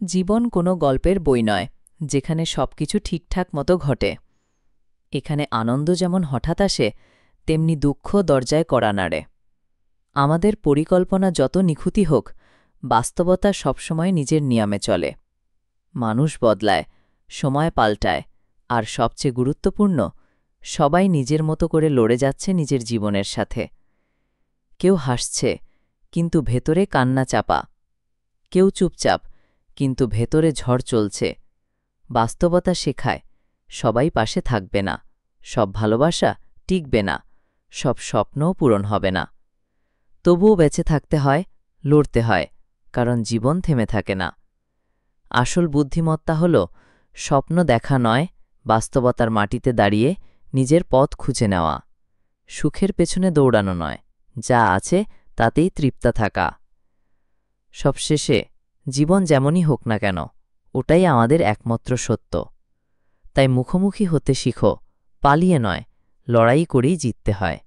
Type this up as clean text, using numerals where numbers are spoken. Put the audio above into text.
জীবন কোনো গল্পের বই নয় যেখানে সবকিছু ঠিকঠাক মতো ঘটে। এখানে আনন্দ যেমন হঠাৎ আসে, তেমনি দুঃখ দরজায় কড়া নাড়ে। আমাদের পরিকল্পনা যত নিখুঁতি হোক, বাস্তবতা সবসময় নিজের নিয়মে চলে। মানুষ বদলায়, সময় পাল্টায়, আর সবচেয়ে গুরুত্বপূর্ণ, সবাই নিজের মতো করে লড়ে যাচ্ছে নিজের জীবনের সাথে। কেউ হাসছে, কিন্তু ভেতরে কান্না চাপা। কেউ চুপচাপ, কিন্তু ভেতরে ঝড় চলছে। বাস্তবতা শেখায়, সবাই পাশে থাকবে না, সব ভালোবাসা টিকবে না, সব স্বপ্নও পূরণ হবে না। তবুও বেঁচে থাকতে হয়, লড়তে হয়, কারণ জীবন থেমে থাকে না। আসল বুদ্ধিমত্তা হল স্বপ্ন দেখা নয়, বাস্তবতার মাটিতে দাঁড়িয়ে নিজের পথ খুঁজে নেওয়া। সুখের পেছনে দৌড়ানো নয়, যা আছে তাতেই তৃপ্ত থাকা। সবশেষে, জীবন যেমনই হোক না কেন, ওটাই আমাদের একমাত্র সত্য। তাই মুখোমুখি হতে শিখো, পালিয়ে নয়, লড়াই করেই জিততে হয়।